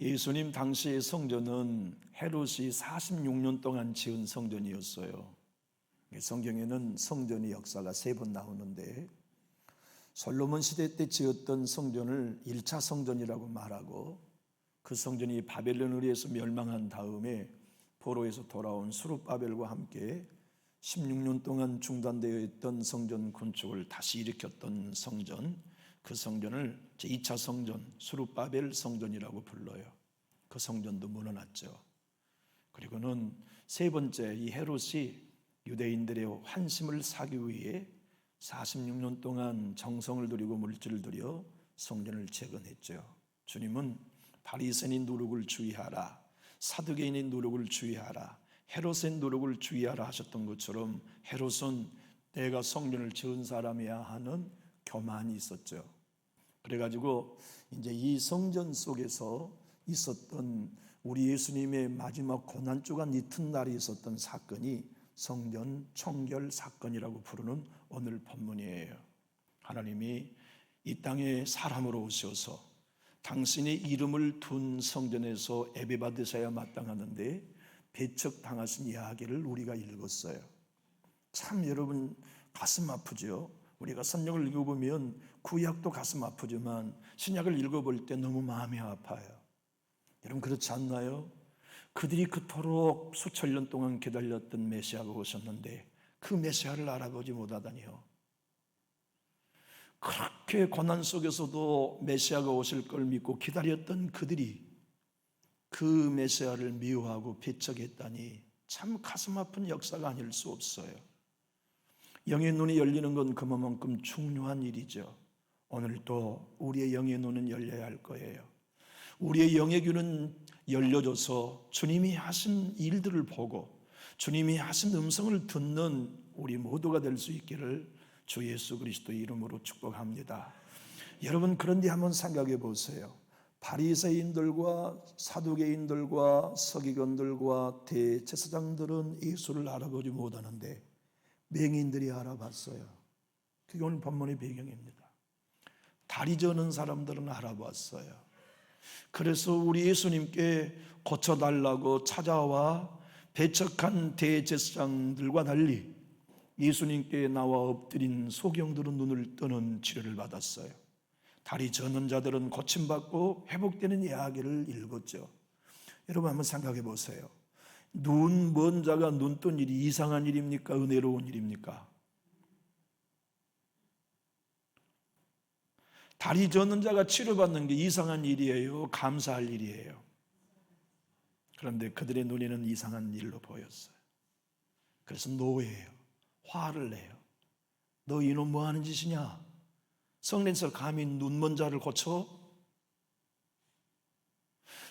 예수님 당시의 성전은 헤롯이 46년 동안 지은 성전이었어요. 성경에는 성전의 역사가 3번 나오는데, 솔로몬 시대 때 지었던 성전을 1차 성전이라고 말하고, 그 성전이 바벨론에 의해서 멸망한 다음에 포로에서 돌아온 스룹바벨과 함께 16년 동안 중단되어 있던 성전 건축을 다시 일으켰던 성전, 그 성전을 제2차 성전, 스룹바벨 성전이라고 불러요. 그 성전도 무너났죠. 그리고는 3번째, 이 헤롯이 유대인들의 환심을 사기 위해 46년 동안 정성을 들이고 물질을 들여 성전을 재건했죠. 주님은 바리새인의 누룩을 주의하라, 사두개인의 누룩을 주의하라, 헤롯의 누룩을 주의하라 하셨던 것처럼 헤롯은 내가 성전을 지은 사람이야 하는 교만이 있었죠. 그래가지고 이제 이 성전 속에서 있었던 우리 예수님의 마지막 고난주간 이튿날에 있었던 사건이 성전 총결 사건이라고 부르는 오늘 본문이에요. 하나님이 이 땅에 사람으로 오셔서 당신의 이름을 둔 성전에서 예배받으셔야 마땅하는데 배척당하신 이야기를 우리가 읽었어요. 참 여러분 가슴 아프죠. 우리가 성경을 읽어보면 구약도 가슴 아프지만 신약을 읽어볼 때 너무 마음이 아파요. 여러분 그렇지 않나요? 그들이 그토록 수천 년 동안 기다렸던 메시아가 오셨는데 그 메시아를 알아보지 못하다니요. 그렇게 고난 속에서도 메시아가 오실 걸 믿고 기다렸던 그들이 그 메시아를 미워하고 배척했다니 참 가슴 아픈 역사가 아닐 수 없어요. 영의 눈이 열리는 건 그만큼 중요한 일이죠. 오늘도 우리의 영의 눈은 열려야 할 거예요. 우리의 영의 귀는 열려져서 주님이 하신 일들을 보고 주님이 하신 음성을 듣는 우리 모두가 될 수 있기를 주 예수 그리스도의 이름으로 축복합니다. 여러분 그런데 한번 생각해 보세요. 바리새인들과 사두개인들과 서기관들과 대제사장들은 예수를 알아보지 못하는데 맹인들이 알아봤어요. 그게 오늘 본문의 배경입니다. 다리 저는 사람들은 알아봤어요. 그래서 우리 예수님께 고쳐달라고 찾아와 배척한 대제사장들과 달리 예수님께 나와 엎드린 소경들은 눈을 뜨는 치료를 받았어요. 다리 저는 자들은 고침받고 회복되는 이야기를 읽었죠. 여러분 한번 생각해 보세요. 눈 먼 자가 눈 뜬 일이 이상한 일입니까? 은혜로운 일입니까? 다리 저는 자가 치료받는 게 이상한 일이에요? 감사할 일이에요? 그런데 그들의 눈에는 이상한 일로 보였어요. 그래서 노예예요. 화를 내요. 너 이놈 뭐 하는 짓이냐? 성전에서 감히 눈먼 자를 고쳐?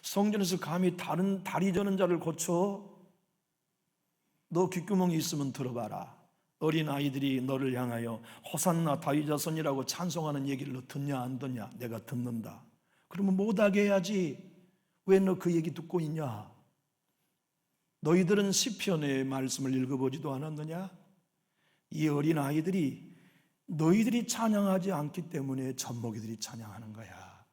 성전에서 감히 다른 다리 저는 자를 고쳐? 너 귓구멍이 있으면 들어봐라. 어린 아이들이 너를 향하여 호산나 다윗 자손이라고 찬송하는 얘기를 너 듣냐 안 듣냐? 내가 듣는다. 그러면 못하게 해야지. 왜 너 그 얘기 듣고 있냐? 너희들은 시편의 말씀을 읽어보지도 않았느냐? 이 어린 아이들이 너희들이 찬양하지 않기 때문에 젖먹이들이 찬양하는 거야.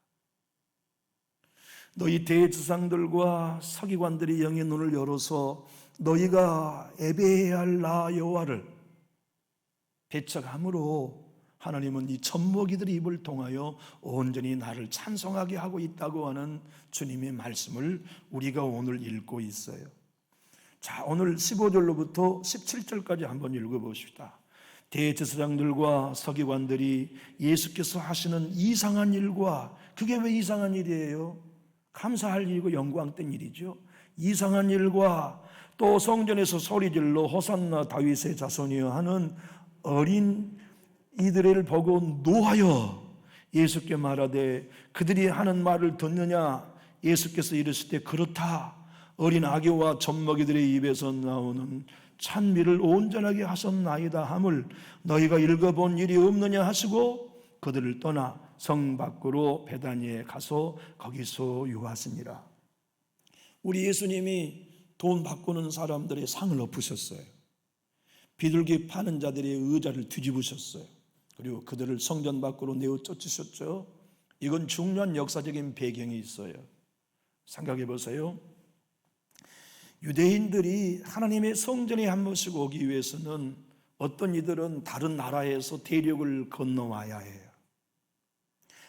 너희 대제사장들과 서기관들이 영의 눈을 열어서 너희가 예배해야 할 나 여호와를 배척함으로 하나님은 이 젖먹이들의 입을 통하여 온전히 나를 찬송하게 하고 있다고 하는 주님의 말씀을 우리가 오늘 읽고 있어요. 자, 오늘 15절로부터 17절까지 한번 읽어봅시다. 대제사장들과 서기관들이 예수께서 하시는 이상한 일과, 그게 왜 이상한 일이에요? 감사할 일이고 영광된 일이죠. 이상한 일과 또 성전에서 소리질러 호산나 다윗의 자손이여 하는 어린 이들을 보고 노하여 예수께 말하되 그들이 하는 말을 듣느냐? 예수께서 이르실 때 그렇다. 어린 아기와 젖먹이들의 입에서 나오는 찬미를 온전하게 하셨나이다 함을 너희가 읽어본 일이 없느냐 하시고 그들을 떠나 성 밖으로 베다니에 가서 거기서 유하시니라. 우리 예수님이 돈 바꾸는 사람들의 상을 엎으셨어요. 비둘기 파는 자들의 의자를 뒤집으셨어요. 그리고 그들을 성전 밖으로 내어 쫓으셨죠. 이건 중요한 역사적인 배경이 있어요. 생각해 보세요. 유대인들이 하나님의 성전에 한 번씩 오기 위해서는 어떤 이들은 다른 나라에서 대륙을 건너와야 해요.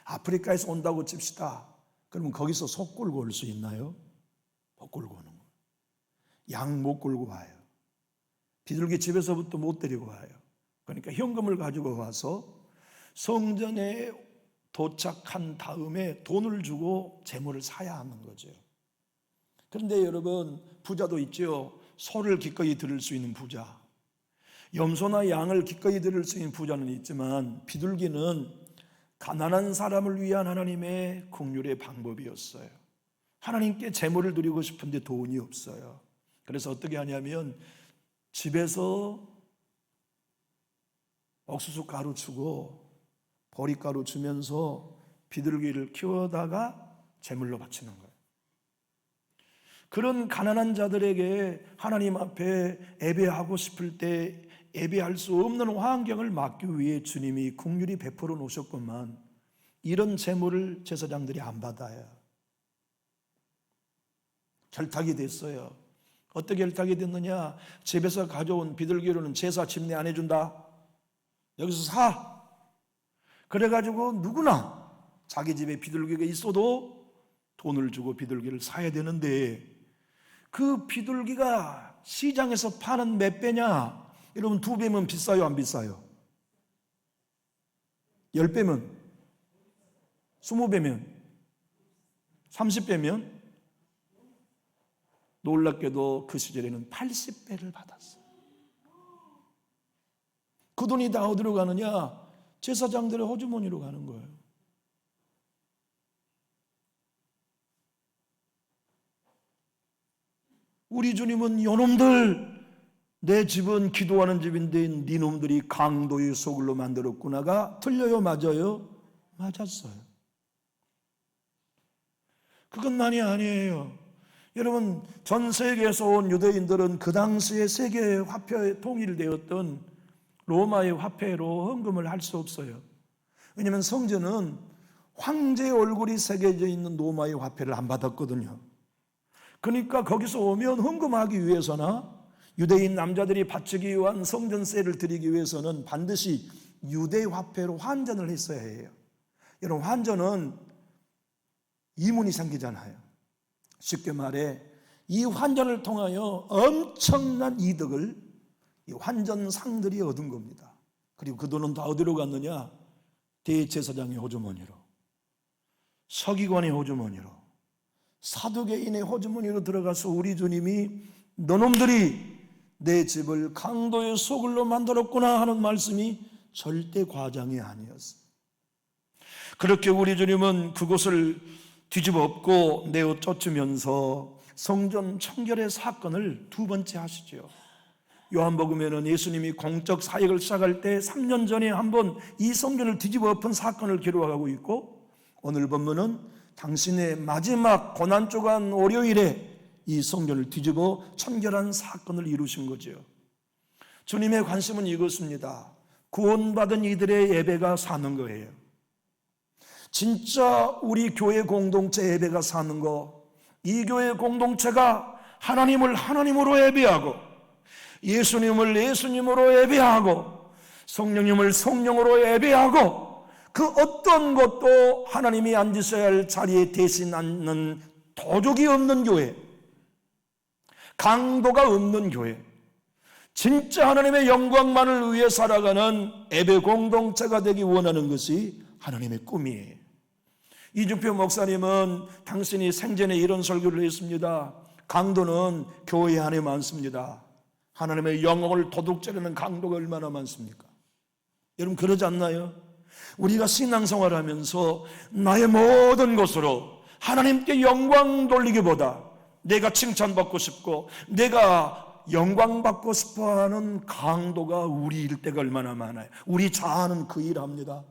아프리카에서 온다고 칩시다. 그러면 거기서 소 끌고 올 수 있나요? 못 끌고 오는 거예요. 양 못 끌고 와요. 비둘기 집에서부터 못 데리고 와요. 그러니까 현금을 가지고 와서 성전에 도착한 다음에 돈을 주고 재물을 사야 하는 거죠. 그런데 여러분, 부자도 있죠. 소를 기꺼이 들을 수 있는 부자, 염소나 양을 기꺼이 들을 수 있는 부자는 있지만 비둘기는 가난한 사람을 위한 하나님의 긍휼의 방법이었어요. 하나님께 재물을 드리고 싶은데 돈이 없어요. 그래서 어떻게 하냐면 집에서 옥수수 가루 주고 보리가루 주면서 비둘기를 키워다가 제물로 바치는 거예요. 그런 가난한 자들에게 하나님 앞에 예배하고 싶을 때 예배할 수 없는 환경을 막기 위해 주님이 긍휼히 베풀어 놓으셨건만 이런 제물을 제사장들이 안 받아요. 결탁이 됐어요. 어떻게 결탁이 됐느냐? 집에서 가져온 비둘기로는 제사 집례 안 해준다. 여기서 사. 그래가지고 누구나 자기 집에 비둘기가 있어도 돈을 주고 비둘기를 사야 되는데 그 비둘기가 시장에서 파는 몇 배냐? 여러분 2배면 비싸요, 안 비싸요? 10배면? 20배면? 30배면? 놀랍게도 그 시절에는 80배를 받았어요. 그 돈이 다 어디로 가느냐? 제사장들의 호주머니로 가는 거예요. 우리 주님은 요놈들, 내 집은 기도하는 집인데 니놈들이 강도의 소굴로 만들었구나가 틀려요, 맞아요? 맞았어요. 그것만이 아니에요. 여러분, 전 세계에서 온 유대인들은 그 당시에 세계 화폐에 통일되었던 로마의 화폐로 헌금을 할 수 없어요. 왜냐하면 성전은 황제의 얼굴이 새겨져 있는 로마의 화폐를 안 받았거든요. 그러니까 거기서 오면 헌금하기 위해서나 유대인 남자들이 바치기 위한 성전세를 드리기 위해서는 반드시 유대 화폐로 환전을 했어야 해요. 여러분, 환전은 이문이 생기잖아요. 쉽게 말해 이 환전을 통하여 엄청난 이득을 이 환전상들이 얻은 겁니다. 그리고 그 돈은 다 어디로 갔느냐? 대제사장의 호주머니로, 서기관의 호주머니로, 사두개인의 호주머니로 들어가서 우리 주님이 너놈들이 내 집을 강도의 소굴로 만들었구나 하는 말씀이 절대 과장이 아니었어요. 그렇게 우리 주님은 그곳을 뒤집어 엎고 내어 쫓으면서 성전 청결의 사건을 두 번째 하시죠. 요한복음에는 예수님이 공적 사역을 시작할 때 3년 전에 한번 이 성전을 뒤집어 엎은 사건을 기록하고 있고, 오늘 본문은 당신의 마지막 고난주간 월요일에 이 성전을 뒤집어 청결한 사건을 이루신 거죠. 주님의 관심은 이것입니다. 구원받은 이들의 예배가 사는 거예요. 진짜 우리 교회 공동체 예배가 사는 거, 이 교회 공동체가 하나님을 하나님으로 예배하고 예수님을 예수님으로 예배하고 성령님을 성령으로 예배하고 그 어떤 것도 하나님이 앉으셔야 할 자리에 대신 앉는 도적이 없는 교회, 강도가 없는 교회, 진짜 하나님의 영광만을 위해 살아가는 예배 공동체가 되기 원하는 것이 하나님의 꿈이에요. 이준표 목사님은 당신이 생전에 이런 설교를 했습니다. 강도는 교회 안에 많습니다. 하나님의 영광을 도둑질하는 강도가 얼마나 많습니까? 여러분, 그러지 않나요? 우리가 신앙생활을 하면서 나의 모든 것으로 하나님께 영광 돌리기보다 내가 칭찬받고 싶고 내가 영광받고 싶어하는 강도가 우리 일대가 얼마나 많아요. 우리 자아는 그 일합니다.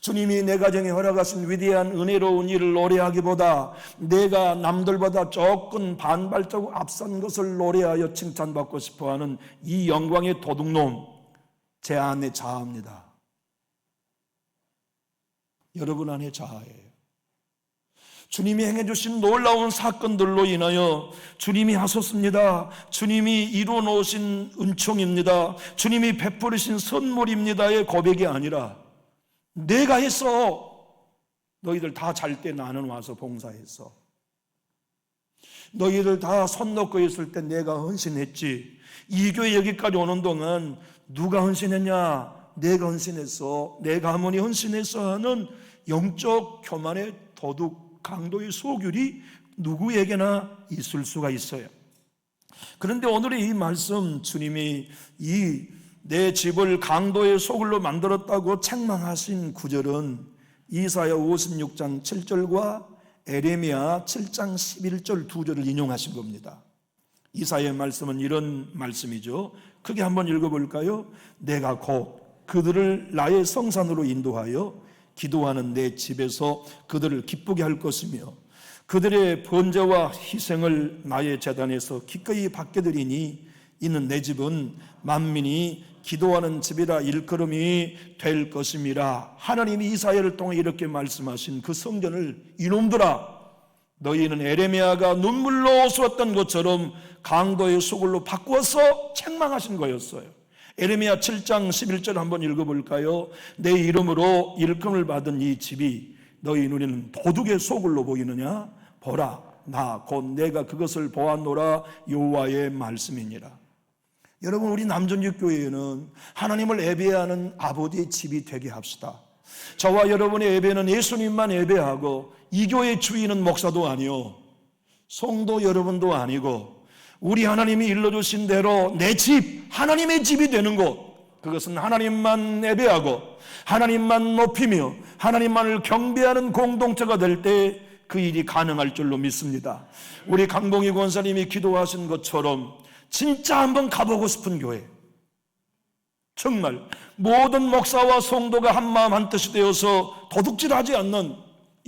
주님이 내 가정에 허락하신 위대한 은혜로운 일을 노래하기보다 내가 남들보다 조금 반발적으로 앞선 것을 노래하여 칭찬받고 싶어하는 이 영광의 도둑놈, 제 안에 자아입니다. 여러분 안에 자아예요. 주님이 행해주신 놀라운 사건들로 인하여 주님이 하셨습니다, 주님이 이루어 놓으신 은총입니다, 주님이 베풀으신 선물입니다의 고백이 아니라 내가 했어. 너희들 다 잘 때 나는 와서 봉사했어. 너희들 다 손 놓고 있을 때 내가 헌신했지. 이 교회 여기까지 오는 동안 누가 헌신했냐? 내가 헌신했어. 내 가문이 헌신했어 하는 영적 교만의 도둑 강도의 소귤이 누구에게나 있을 수가 있어요. 그런데 오늘의 이 말씀, 주님이 이 내 집을 강도의 소굴로 만들었다고 책망하신 구절은 이사야 56장 7절과 에레미야 7장 11절 두 절을 인용하신 겁니다. 이사야의 말씀은 이런 말씀이죠. 크게 한번 읽어볼까요? 내가 곧 그들을 나의 성산으로 인도하여 기도하는 내 집에서 그들을 기쁘게 할 것이며 그들의 번제와 희생을 나의 제단에서 기꺼이 받게 되리니 이는 내 집은 만민이 기도하는 집이라 일컬음이 될 것임이라. 하나님이 이사야를 통해 이렇게 말씀하신 그 성전을 이놈들아, 너희는 에레미야가 눈물로 쏘았던 것처럼 강도의 소굴로 바꾸어서 책망하신 거였어요. 에레미야 7장 11절 한번 읽어볼까요? 내 이름으로 일컬음을 받은 이 집이 너희 눈에는 도둑의 소굴로 보이느냐? 보라, 나 곧 내가 그것을 보았노라. 여호와의 말씀이니라. 여러분, 우리 남전육교회는 하나님을 예배하는 아버지의 집이 되게 합시다. 저와 여러분의 예배는 예수님만 예배하고 이 교회 주인은 목사도 아니요, 성도 여러분도 아니고 우리 하나님이 일러주신 대로 내 집, 하나님의 집이 되는 곳, 그것은 하나님만 예배하고 하나님만 높이며 하나님만을 경배하는 공동체가 될 때 그 일이 가능할 줄로 믿습니다. 우리 강봉희 권사님이 기도하신 것처럼 진짜 한번 가보고 싶은 교회, 정말 모든 목사와 성도가 한마음 한뜻이 되어서 도둑질하지 않는,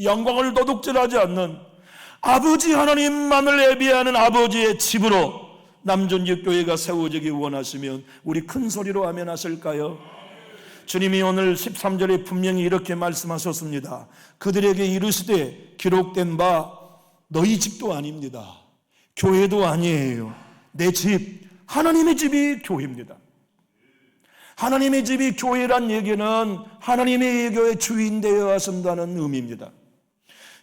영광을 도둑질하지 않는 아버지 하나님만을 예배하는 아버지의 집으로 남전육교회가 세워지기 원하시면 우리 큰 소리로 아멘 하실까요? 주님이 오늘 13절에 분명히 이렇게 말씀하셨습니다. 그들에게 이르시되 기록된 바 너희 집도 아닙니다, 교회도 아니에요. 내 집, 하나님의 집이 교회입니다. 하나님의 집이 교회란 얘기는 하나님의 교회 주인 되어 하신다는 의미입니다.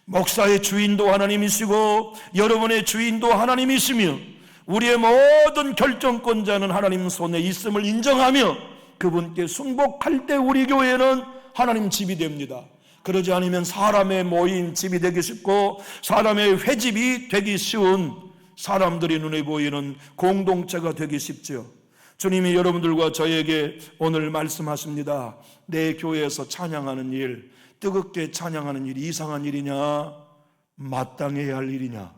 목사의 주인도 하나님이시고 여러분의 주인도 하나님이시며 우리의 모든 결정권자는 하나님 손에 있음을 인정하며 그분께 순복할 때 우리 교회는 하나님 집이 됩니다. 그러지 않으면 사람의 모인 집이 되기 쉽고 사람의 회집이 되기 쉬운, 사람들이 눈에 보이는 공동체가 되기 쉽죠. 주님이 여러분들과 저에게 오늘 말씀하십니다. 내 교회에서 찬양하는 일, 뜨겁게 찬양하는 일이 이상한 일이냐, 마땅해야 할 일이냐.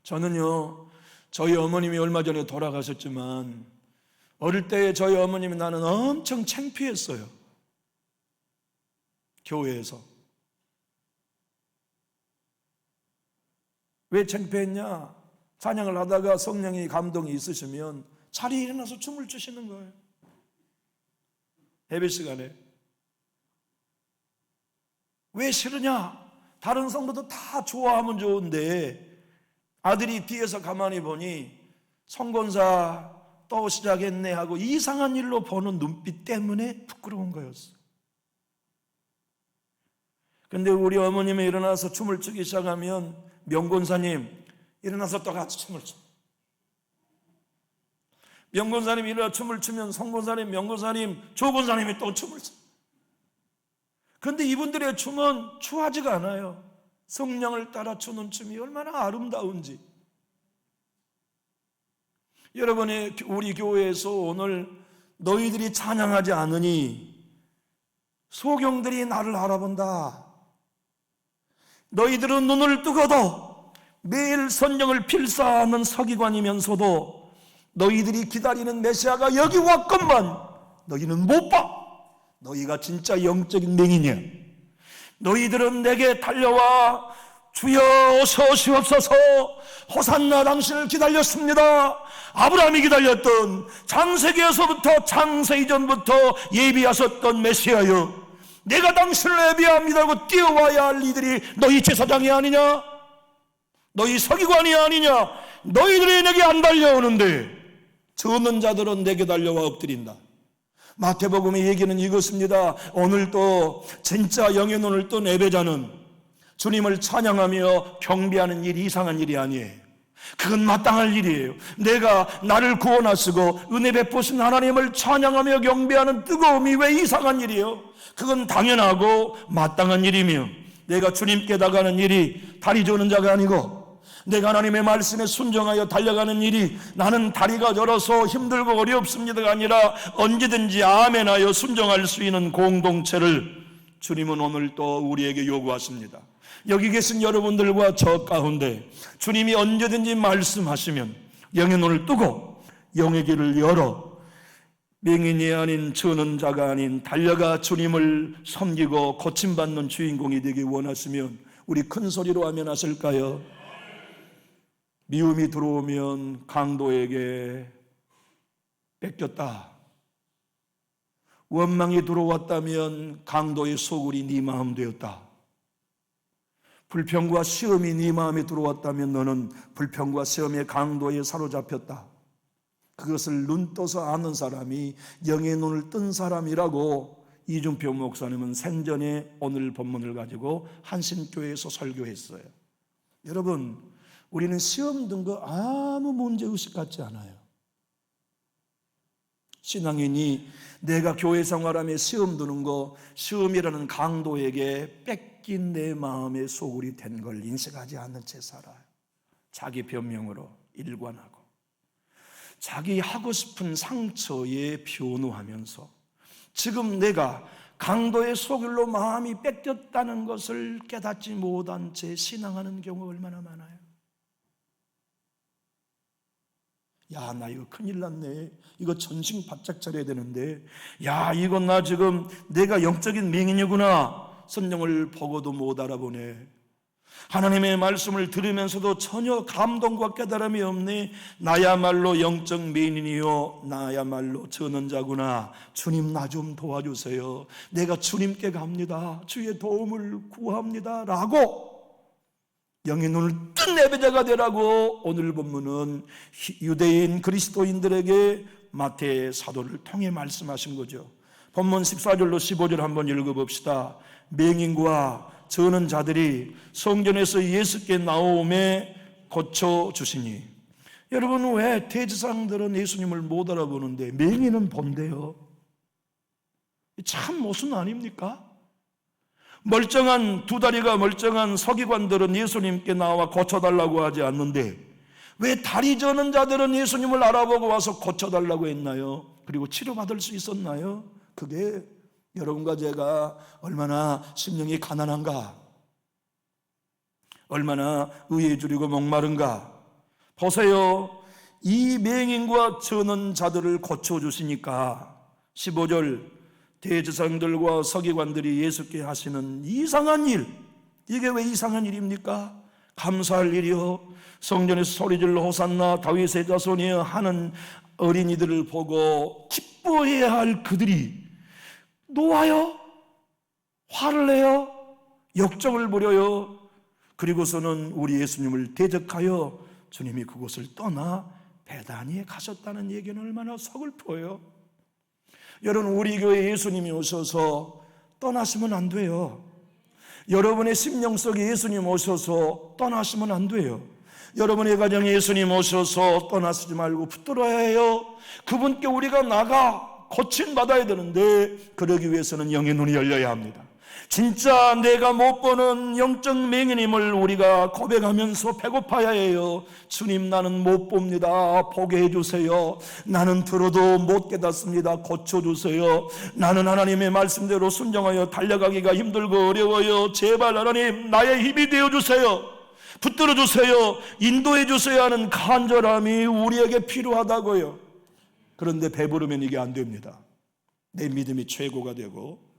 저는요, 저희 어머님이 얼마 전에 돌아가셨지만 어릴 때 저희 어머님이 나는 엄청 창피했어요. 교회에서. 왜 창피했냐? 찬양을 하다가 성령이 감동이 있으시면 자리에 일어나서 춤을 추시는 거예요. 예배 시간에. 왜 싫으냐? 다른 성도도 다 좋아하면 좋은데 아들이 뒤에서 가만히 보니 성권사 또 시작했네 하고 이상한 일로 보는 눈빛 때문에 부끄러운 거였어요. 근데 우리 어머님이 일어나서 춤을 추기 시작하면 명권사님 일어나서 또 같이 춤을 춰. 명권사님 일어나 춤을 추면 성권사님, 명권사님, 조권사님이 또 춤을 춰. 그런데 이분들의 춤은 추하지가 않아요. 성령을 따라 추는 춤이 얼마나 아름다운지. 여러분의 우리 교회에서 오늘 너희들이 찬양하지 않으니 소경들이 나를 알아본다. 너희들은 눈을 뜨고도 매일 성령을 필사하는 서기관이면서도 너희들이 기다리는 메시아가 여기 왔건만 너희는 못 봐. 너희가 진짜 영적인 맹이냐? 너희들은 내게 달려와 주여 서시옵소서, 호산나 당신을 기다렸습니다. 아브라함이 기다렸던 창세기에서부터 창세 이전부터 예비하셨던 메시아여, 내가 당신을 예비합니다고 뛰어와야 할 이들이 너희 제사장이 아니냐? 너희 서기관이 아니냐? 너희들이 내게 안 달려오는데 저는 자들은 내게 달려와 엎드린다. 마태복음의 얘기는 이것입니다. 오늘 또 진짜 영의 눈을 뜬 예배자는 주님을 찬양하며 경배하는 일이 이상한 일이 아니에요. 그건 마땅할 일이에요. 내가 나를 구원하시고 은혜 베푸신 하나님을 찬양하며 경배하는 뜨거움이 왜 이상한 일이에요? 그건 당연하고 마땅한 일이며, 내가 주님께 나가는 일이 다리 저는 자가 아니고 내가 하나님의 말씀에 순종하여 달려가는 일이 나는 다리가 저려서 힘들고 어렵습니다가 아니라 언제든지 아멘하여 순종할 수 있는 공동체를 주님은 오늘 또 우리에게 요구하십니다. 여기 계신 여러분들과 저 가운데 주님이 언제든지 말씀하시면 영의 눈을 뜨고 영의 길을 열어 맹인이 아닌 저는 자가 아닌 달려가 주님을 섬기고 고침받는 주인공이 되기 원하시면 우리 큰 소리로 아멘하실까요? 미움이 들어오면 강도에게 뺏겼다. 원망이 들어왔다면 강도의 소굴이 네 마음 되었다. 불평과 시험이 네 마음에 들어왔다면 너는 불평과 시험의 강도에 사로잡혔다. 그것을 눈 떠서 아는 사람이 영의 눈을 뜬 사람이라고 이준표 목사님은 생전에 오늘 본문을 가지고 한신교회에서 설교했어요. 여러분, 우리는 시험 든 거 아무 문제의식 같지 않아요. 신앙인이 내가 교회 생활하며 시험 드는 거, 시험이라는 강도에게 뺏긴 내 마음의 소굴이 된 걸 인식하지 않는 채 살아요. 자기 변명으로 일관하고 자기 하고 싶은 상처에 변호하면서 지금 내가 강도의 소굴로 마음이 뺏겼다는 것을 깨닫지 못한 채 신앙하는 경우가 얼마나 많아요. 야, 나 이거 큰일 났네. 이거 전신 바짝 차려야 되는데, 야, 이건 나 지금 내가 영적인 맹인이구나. 성령을 보고도 못 알아보네. 하나님의 말씀을 들으면서도 전혀 감동과 깨달음이 없네. 나야말로 영적 맹인이요, 나야말로 전원자구나. 주님, 나 좀 도와주세요. 내가 주님께 갑니다. 주의 도움을 구합니다. 라고 영의 눈을 뜬 예배자가 되라고 오늘 본문은 유대인 그리스도인들에게 마태 사도를 통해 말씀하신 거죠. 본문 14절로 15절 한번 읽어봅시다. 맹인과 저는 자들이 성전에서 예수께 나오매 고쳐주시니. 여러분, 왜 대제사장들은 예수님을 못 알아보는데 맹인은 본대요? 참 모순 아닙니까? 멀쩡한 두 다리가 멀쩡한 서기관들은 예수님께 나와 고쳐달라고 하지 않는데 왜 다리 저는 자들은 예수님을 알아보고 와서 고쳐달라고 했나요? 그리고 치료받을 수 있었나요? 그게 여러분과 제가 얼마나 심령이 가난한가, 얼마나 의에 줄이고 목마른가. 보세요, 이 맹인과 저는 자들을 고쳐주시니까 15절 대제사장들과 서기관들이 예수께 하시는 이상한 일, 이게 왜 이상한 일입니까? 감사할 일이요, 성전에서 소리질러 호산나 다윗의 자손이여 하는 어린이들을 보고 기뻐해야 할 그들이 놓아요, 화를 내요, 역정을 부려요. 그리고서는 우리 예수님을 대적하여 주님이 그곳을 떠나 베다니에 가셨다는 얘기는 얼마나 서글퍼요. 여러분, 우리 교회 예수님이 오셔서 떠나시면 안 돼요. 여러분의 심령 속에 예수님 오셔서 떠나시면 안 돼요. 여러분의 가정에 예수님 오셔서 떠나시지 말고 붙들어야 해요. 그분께 우리가 나가 고침받아야 되는데 그러기 위해서는 영의 눈이 열려야 합니다. 진짜 내가 못 보는 영적 맹인임을 우리가 고백하면서 배고파야 해요. 주님, 나는 못 봅니다. 보게 해주세요. 나는 들어도 못 깨닫습니다. 고쳐주세요. 나는 하나님의 말씀대로 순종하여 달려가기가 힘들고 어려워요. 제발 하나님, 나의 힘이 되어주세요. 붙들어주세요. 인도해주세요 하는 간절함이 우리에게 필요하다고요. 그런데 배부르면 이게 안 됩니다. 내 믿음이 최고가 되고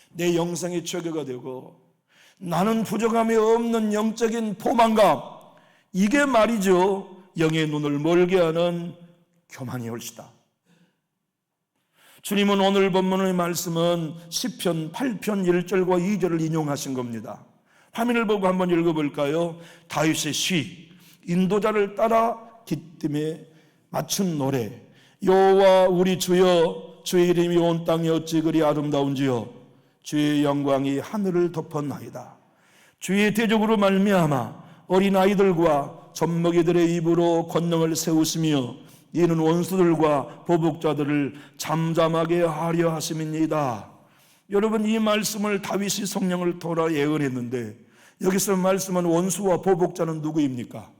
내 영성이 최고가 되고 나는 부족함이 없는 영적인 포만감, 이게 말이죠, 영의 눈을 멀게 하는 교만이 올시다. 주님은 오늘 본문의 말씀은 시편 8편 1절과 2절을 인용하신 겁니다. 화면을 보고 한번 읽어볼까요? 다윗의 시, 인도자를 따라 기쁨에 맞춘 노래. 여호와 우리 주여, 주의 이름이 온 땅에 어찌 그리 아름다운지요. 주의 영광이 하늘을 덮었나이다. 주의 대적으로 말미암아 어린아이들과 젖먹이들의 입으로 권능을 세우시며 이는 원수들과 보복자들을 잠잠하게 하려 하심이니이다. 여러분, 이 말씀을 다윗이 성령을 돌아 예언했는데 여기서 말씀은 원수와 보복자는 누구입니까?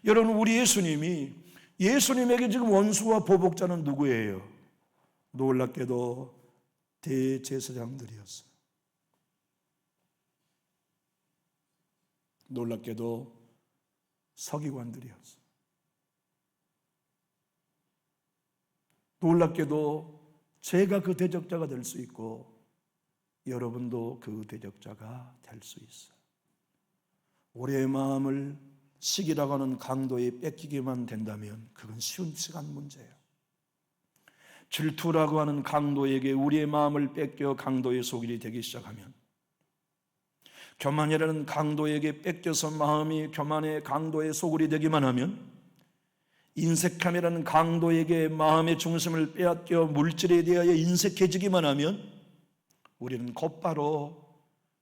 여러분, 우리 예수님에게 지금 원수와 보복자는 누구예요? 놀랍게도 대제사장들이었어요. 놀랍게도 서기관들이었어요. 놀랍게도 제가 그 대적자가 될 수 있고 여러분도 그 대적자가 될 수 있어요. 우리의 마음을 시기라고 하는 강도에 뺏기게만 된다면 그건 쉬운 시간 문제예요. 질투라고 하는 강도에게 우리의 마음을 뺏겨 강도의 소길이 되기 시작하면, 교만이라는 강도에게 뺏겨서 마음이 교만의 강도의 소굴이 되기만 하면, 인색함이라는 강도에게 마음의 중심을 빼앗겨 물질에 대하여 인색해지기만 하면 우리는 곧바로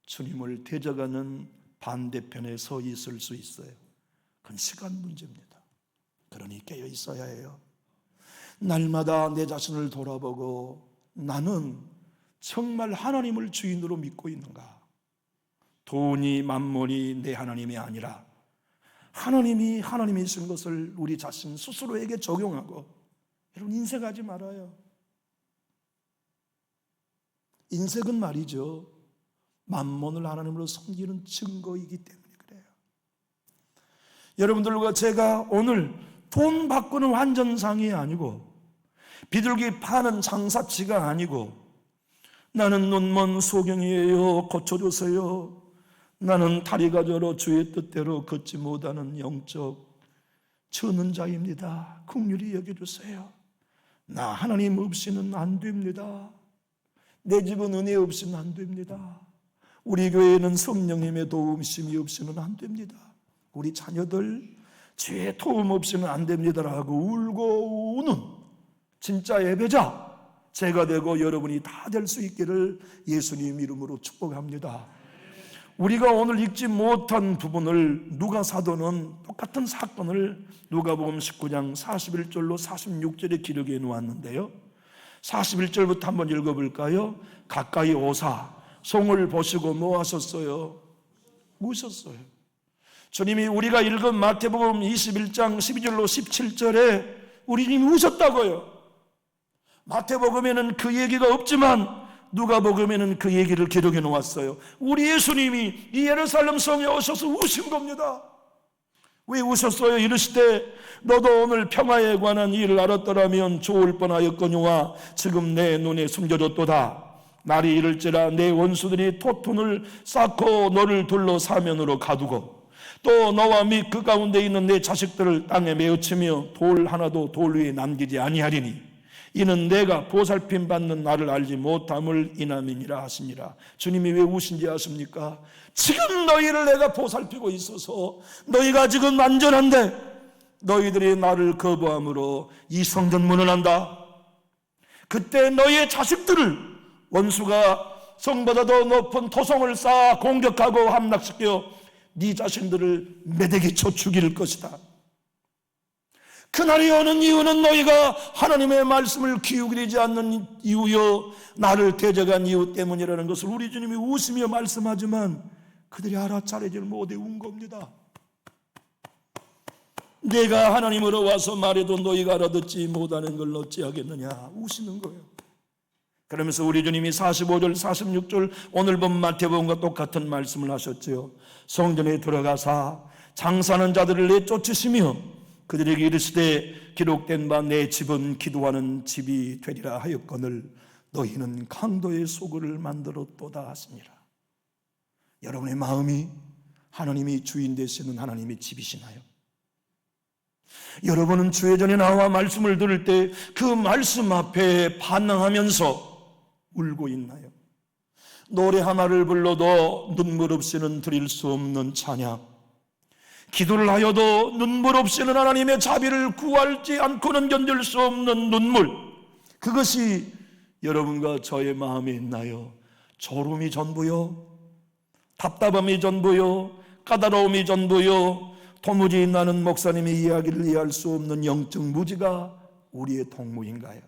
주님을 대적하는 반대편에 서 있을 수 있어요. 그건 시간 문제입니다. 그러니 깨어 있어야 해요. 날마다 내 자신을 돌아보고 나는 정말 하나님을 주인으로 믿고 있는가? 돈이 만몬이 내 하나님이 아니라 하나님이신 것을 우리 자신 스스로에게 적용하고, 여러분, 인색하지 말아요. 인색은 말이죠, 만몬을 하나님으로 섬기는 증거이기 때문에 그래요. 여러분들과 제가 오늘 돈 바꾸는 환전상이 아니고 비둘기 파는 장사치가 아니고 나는 눈먼 소경이에요, 고쳐주세요, 나는 다리가 저러 주의 뜻대로 걷지 못하는 영적 저는 자입니다, 긍휼히 여겨주세요, 나 하나님 없이는 안 됩니다, 내 집은 은혜 없이는 안 됩니다, 우리 교회는 성령님의 도움심이 없이는 안 됩니다, 우리 자녀들 주의 도움 없이는 안 됩니다라고 울고 우는 진짜 예배자 제가 되고 여러분이 다 될 수 있기를 예수님 이름으로 축복합니다. 우리가 오늘 읽지 못한 부분을 누가사도는 똑같은 사건을 누가복음 19장 41절로 46절에 기록해 놓았는데요, 41절부터 한번 읽어볼까요? 가까이 오사 송을 보시고 뭐 하셨어요? 우셨어요. 주님이 우리가 읽은 마태복음 21장 12절로 17절에 우리 주님이 우셨다고요. 마태복음에는 그 얘기가 없지만 누가복음에는 그 얘기를 기록해 놓았어요. 우리 예수님이 이 예루살렘 성에 오셔서 우신 겁니다. 왜 우셨어요? 이르시되 너도 오늘 평화에 관한 일을 알았더라면 좋을 뻔하였거니와 지금 내 눈에 숨겨졌도다. 날이 이를지라 내 원수들이 토톤을 쌓고 너를 둘러 사면으로 가두고 또 너와 및 그 가운데 있는 내 자식들을 땅에 메어치며 돌 하나도 돌 위에 남기지 아니하리니 이는 내가 보살핌 받는 나를 알지 못함을 인함이니라 하시니라. 주님이 왜 우신지 아십니까? 지금 너희를 내가 보살피고 있어서 너희가 지금 안전한데 너희들이 나를 거부함으로 이 성전 무너난다. 그때 너희의 자식들을 원수가 성보다 더 높은 토성을 쌓아 공격하고 함락시켜 네 자신들을 매대기 쳐 죽일 것이다. 그날이 오는 이유는 너희가 하나님의 말씀을 기울이지 않는 이유요 나를 대적한 이유 때문이라는 것을 우리 주님이 웃으며 말씀하지만 그들이 알아차리지 못해 운 겁니다. 내가 하나님으로 와서 말해도 너희가 알아듣지 못하는 걸 어찌하겠느냐 우시는 거예요. 그러면서 우리 주님이 45절 46절 오늘 본 마태복음과 똑같은 말씀을 하셨죠. 성전에 들어가사 장사하는 자들을 내쫓으시며 그들에게 이르시되 기록된 바 내 집은 기도하는 집이 되리라 하였거늘 너희는 강도의 소굴을 만들었도다 하시니라. 여러분의 마음이 하나님이 주인 되시는 하나님의 집이시나요? 여러분은 주의 전에 나와 말씀을 들을 때 그 말씀 앞에 반응하면서 울고 있나요? 노래 하나를 불러도 눈물 없이는 드릴 수 없는 찬양, 기도를 하여도 눈물 없이는 하나님의 자비를 구하지 않고는 견딜 수 없는 눈물, 그것이 여러분과 저의 마음에 있나요? 졸음이 전부요? 답답함이 전부요? 까다로움이 전부요? 도무지 나는 목사님의 이야기를 이해할 수 없는 영적 무지가 우리의 동무인가요?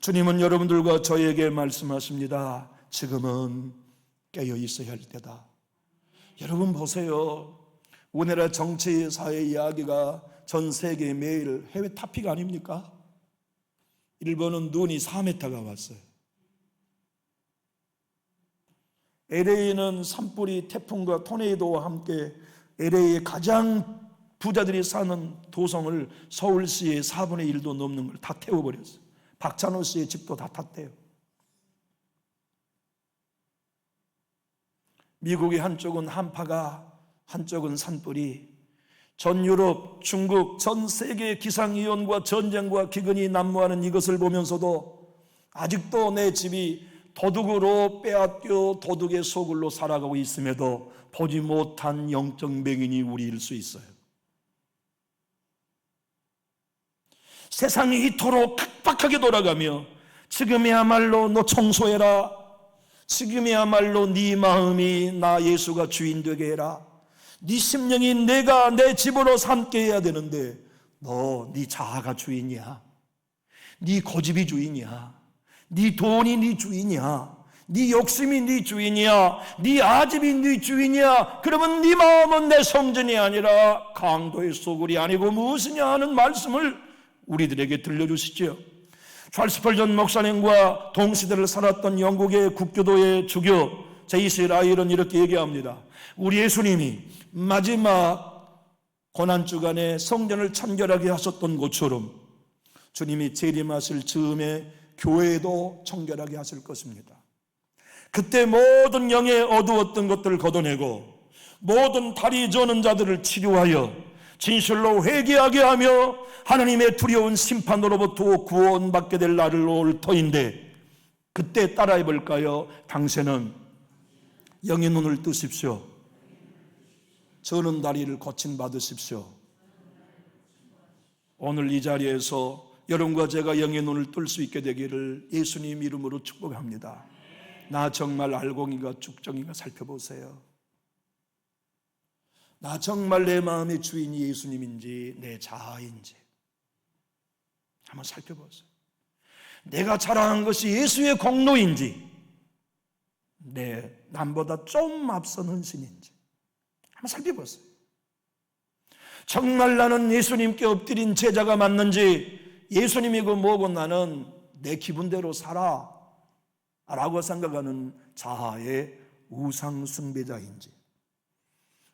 주님은 여러분들과 저에게 말씀하십니다. 지금은 깨어 있어야 할 때다. 여러분 보세요. 우리나라 정치 사회 이야기가 전 세계 매일 해외 탑픽 아닙니까? 일본은 눈이 4m가 왔어요. LA는 산불이 태풍과 토네이도와 함께 LA의 가장 부자들이 사는 도성을 서울시의 4분의 1도 넘는 걸 다 태워버렸어요. 박찬호 씨의 집도 다 탔대요. 미국의 한쪽은 한파가, 한쪽은 산불이, 전 유럽, 중국, 전 세계 기상위원과 전쟁과 기근이 난무하는 이것을 보면서도 아직도 내 집이 도둑으로 빼앗겨 도둑의 소굴로 살아가고 있음에도 보지 못한 영적 맹인이 우리일 수 있어요. 세상이 이토록 각박하게 돌아가며 지금이야말로 너 청소해라, 지금이야말로 네 마음이 나 예수가 주인 되게 해라, 네 심령이 내가 내 집으로 삼게 해야 되는데 너 네 자아가 주인이야, 네 고집이 주인이야, 네 돈이 네 주인이야, 네 욕심이 네 주인이야, 네 아집이 네 주인이야. 그러면 네 마음은 내 성전이 아니라 강도의 소굴이 아니고 무엇이냐 하는 말씀을 우리들에게 들려주시죠. 찰스 스펄전 목사님과 동시대를 살았던 영국의 국교도의 주교 제이시 라일은 이렇게 얘기합니다. 우리 예수님이 마지막 고난주간에 성전을 청결하게 하셨던 것처럼 주님이 재림하실 즈음에 교회도 청결하게 하실 것입니다. 그때 모든 영에 어두웠던 것들을 걷어내고 모든 다리 저는 자들을 치료하여 진실로 회개하게 하며 하나님의 두려운 심판으로부터 구원받게 될 날을 올 터인데, 그때 따라해 볼까요? 당신은 영의 눈을 뜨십시오. 저는 다리를 고침받으십시오. 오늘 이 자리에서 여러분과 제가 영의 눈을 뜰 수 있게 되기를 예수님 이름으로 축복합니다. 나 정말 알공인가 죽정인가 살펴보세요. 나 정말 내 마음의 주인이 예수님인지 내 자아인지 한번 살펴보세요. 내가 자랑한 것이 예수의 공로인지 내 남보다 좀 앞선 헌신인지 한번 살펴보세요. 정말 나는 예수님께 엎드린 제자가 맞는지, 예수님이고 뭐고 나는 내 기분대로 살아 라고 생각하는 자아의 우상 숭배자인지.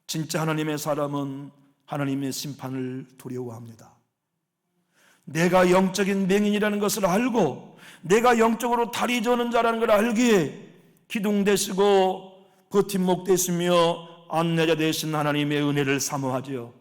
진짜 하나님의 사람은 하나님의 심판을 두려워합니다. 내가 영적인 맹인이라는 것을 알고 내가 영적으로 다리 저는 자라는 걸 알기에 기둥 되시고 버팀목 되시며 안내자 되신 하나님의 은혜를 사모하지요.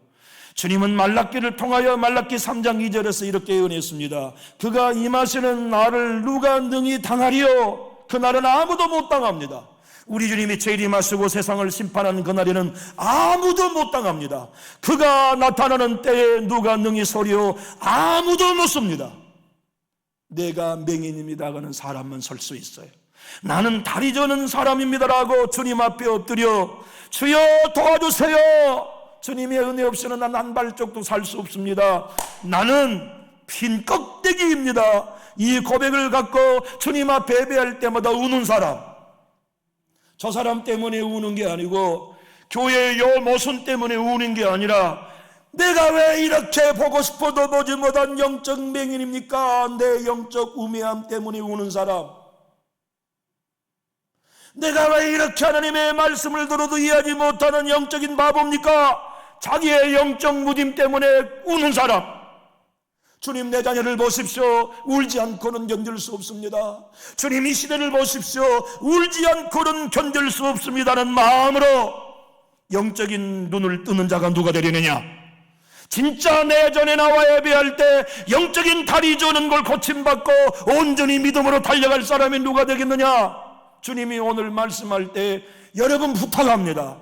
주님은 말라기를 통하여 말라기 3장 2절에서 이렇게 예언했습니다. 그가 임하시는 날을 누가 능히 당하리요? 그날은 아무도 못 당합니다. 우리 주님이 재림하시고 세상을 심판하는 그날에는 아무도 못 당합니다. 그가 나타나는 때에 누가 능히 서리요? 아무도 못 섭니다. 내가 맹인입니다 하는 사람만 설 수 있어요. 나는 다리 저는 사람입니다라고 주님 앞에 엎드려 주여 도와주세요. 주님의 은혜 없이는 난 한 발짝도 살 수 없습니다. 나는 빈 껍데기입니다. 이 고백을 갖고 주님 앞에 예배할 때마다 우는 사람, 저 사람 때문에 우는 게 아니고 교회의 요 모순 때문에 우는 게 아니라 내가 왜 이렇게 보고 싶어도 보지 못한 영적 맹인입니까? 내 영적 우매함 때문에 우는 사람, 내가 왜 이렇게 하나님의 말씀을 들어도 이해하지 못하는 영적인 바보입니까? 자기의 영적 무딤 때문에 우는 사람. 주님, 내 자녀를 보십시오. 울지 않고는 견딜 수 없습니다. 주님, 이 시대를 보십시오. 울지 않고는 견딜 수 없습니다는 마음으로 영적인 눈을 뜨는 자가 누가 되려느냐? 진짜 내전에 나와 예배할 때 영적인 다리 저는 걸 고침받고 온전히 믿음으로 달려갈 사람이 누가 되겠느냐? 주님이 오늘 말씀할 때 여러분 부탁합니다.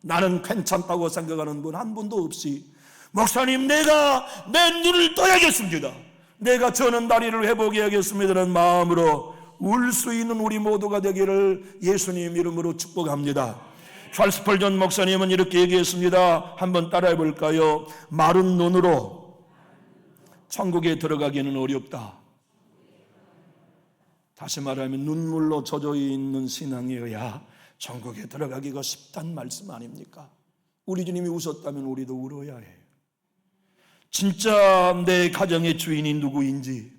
나는 괜찮다고 생각하는 분 한 분도 없이, 목사님 내가 내 눈을 떠야겠습니다, 내가 저는 다리를 회복해야겠습니다라는 마음으로 울 수 있는 우리 모두가 되기를 예수님 이름으로 축복합니다. 찰스 스펄전 목사님은 이렇게 얘기했습니다. 한번 따라해 볼까요? 마른 눈으로 천국에 들어가기는 어렵다. 다시 말하면 눈물로 젖어 있는 신앙이어야 천국에 들어가기가 쉽단 말씀 아닙니까? 우리 주님이 우셨다면 우리도 울어야 해요. 진짜 내 가정의 주인이 누구인지,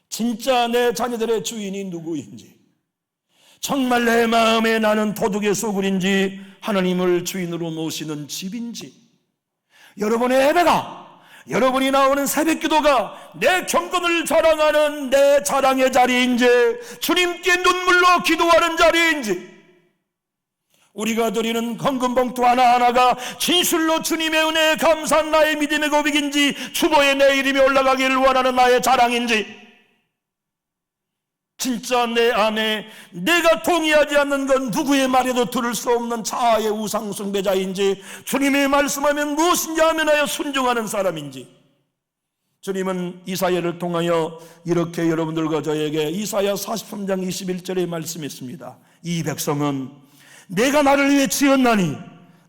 진짜 내 자녀들의 주인이 누구인지, 정말 내 마음에 나는 도둑의 소굴인지 하나님을 주인으로 모시는 집인지, 여러분의 예배가, 여러분이 나오는 새벽기도가 내 경건을 자랑하는 내 자랑의 자리인지, 주님께 눈물로 기도하는 자리인지, 우리가 드리는 헌금봉투 하나하나가 진실로 주님의 은혜에 감사한 나의 믿음의 고백인지, 주보에 내 이름이 올라가기를 원하는 나의 자랑인지, 진짜 내 안에 내가 동의하지 않는 건 누구의 말에도 들을 수 없는 자아의 우상숭배자인지, 주님의 말씀하면 무엇인지 하면하여 순종하는 사람인지. 주님은 이사야를 통하여 이렇게 여러분들과 저에게 이사야 43장 21절에 말씀했습니다. 이 백성은 내가 나를 위해 지었나니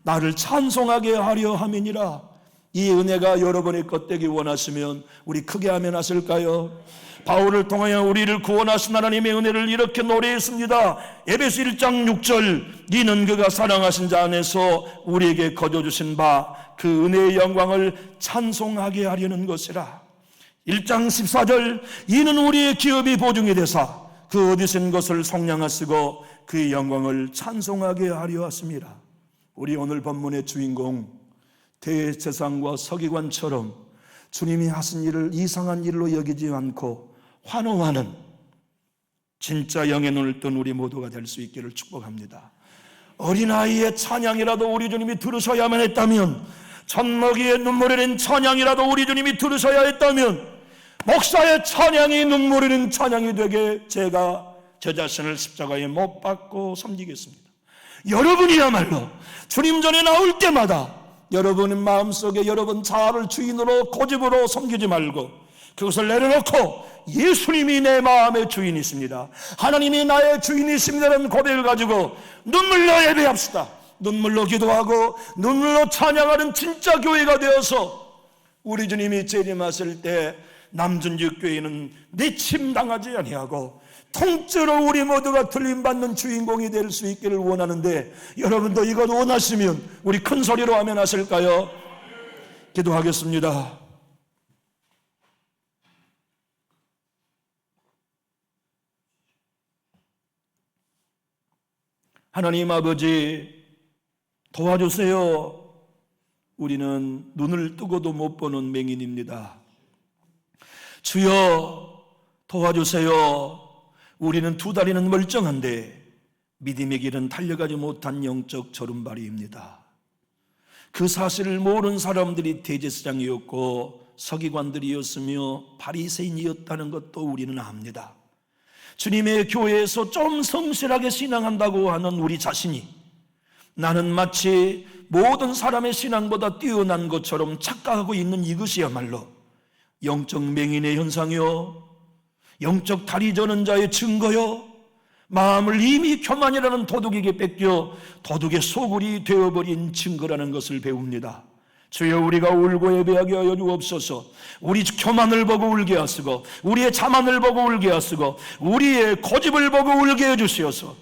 나를 찬송하게 하려 함이니라. 이 은혜가 여러분의 것 되기 원하시면 우리 크게 아멘 하실까요? 바울을 통하여 우리를 구원하신 하나님의 은혜를 이렇게 노래했습니다. 에베소 1장 6절, 이는 그가 사랑하신 자 안에서 우리에게 거둬주신 바 그 은혜의 영광을 찬송하게 하려는 것이라. 1장 14절, 이는 우리의 기업이 보증이 되사 그 얻으신 것을 속량하시고 그의 영광을 찬송하게 하려 하심이라. 우리 오늘 본문의 주인공 대제사장과 서기관처럼 주님이 하신 일을 이상한 일로 여기지 않고 환호하는 진짜 영의 눈을 뜬 우리 모두가 될 수 있기를 축복합니다. 어린아이의 찬양이라도 우리 주님이 들으셔야만 했다면, 젖먹이의 눈물 흘린 찬양이라도 우리 주님이 들으셔야 했다면, 목사의 찬양이 눈물 흘린 찬양이 되게 제가 저 자신을 십자가에 못 박고 섬기겠습니다. 여러분이야말로 주님 전에 나올 때마다 여러분의 마음속에 여러분 자아를 주인으로 고집으로 섬기지 말고 그것을 내려놓고 예수님이 내 마음의 주인이십니다, 하나님이 나의 주인이십니다라는 고백을 가지고 눈물로 예배합시다. 눈물로 기도하고 눈물로 찬양하는 진짜 교회가 되어서 우리 주님이 재림하실 때 남준직 교회는 내침당하지 아니하고 통째로 우리 모두가 들림받는 주인공이 될 수 있기를 원하는데, 여러분도 이것 원하시면 우리 큰 소리로 아멘 하실까요? 기도하겠습니다. 하나님 아버지 도와주세요. 우리는 눈을 뜨고도 못 보는 맹인입니다. 주여 도와주세요. 우리는 두 다리는 멀쩡한데 믿음의 길은 달려가지 못한 영적 저른발이입니다. 그 사실을 모르는 사람들이 대제사장이었고 서기관들이었으며 바리새인이었다는 것도 우리는 압니다. 주님의 교회에서 좀 성실하게 신앙한다고 하는 우리 자신이 나는 마치 모든 사람의 신앙보다 뛰어난 것처럼 착각하고 있는 이것이야말로 영적 맹인의 현상이요, 영적 다리 저는 자의 증거요, 마음을 이미 교만이라는 도둑에게 뺏겨 도둑의 소굴이 되어버린 증거라는 것을 배웁니다. 주여, 우리가 울고 예배하게 하여 주옵소서. 우리 교만을 보고 울게 하시고 우리의 자만을 보고 울게 하시고 우리의 고집을 보고 울게 해주시어서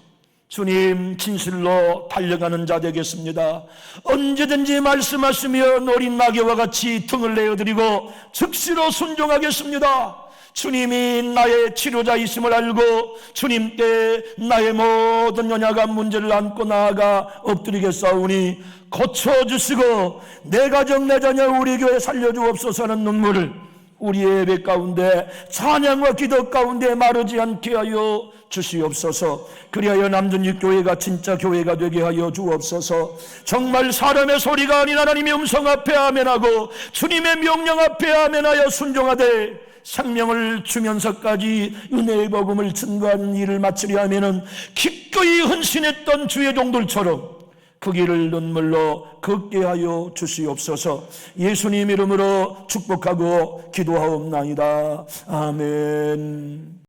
주님 진실로 달려가는 자 되겠습니다. 언제든지 말씀하시면 어린 나귀와 같이 등을 내어드리고 즉시로 순종하겠습니다. 주님이 나의 치료자이심을 알고 주님께 나의 모든 연약한 문제를 안고 나아가 엎드리겠사오니 고쳐주시고 내 가정 내 자녀 우리 교회 살려주옵소서 하는 눈물을 우리의 예배 가운데 찬양과 기도 가운데 마르지 않게 하여 주시옵소서. 그리하여 남준육 교회가 진짜 교회가 되게 하여 주옵소서. 정말 사람의 소리가 아닌 하나님의 음성 앞에 아멘하고 주님의 명령 앞에 아멘하여 순종하되 생명을 주면서까지 은혜의 복음을 증거하는 일을 마치려 하면은 기꺼이 헌신했던 주의 종들처럼 그 길을 눈물로 걷게 하여 주시옵소서. 예수님 이름으로 축복하고 기도하옵나이다. 아멘.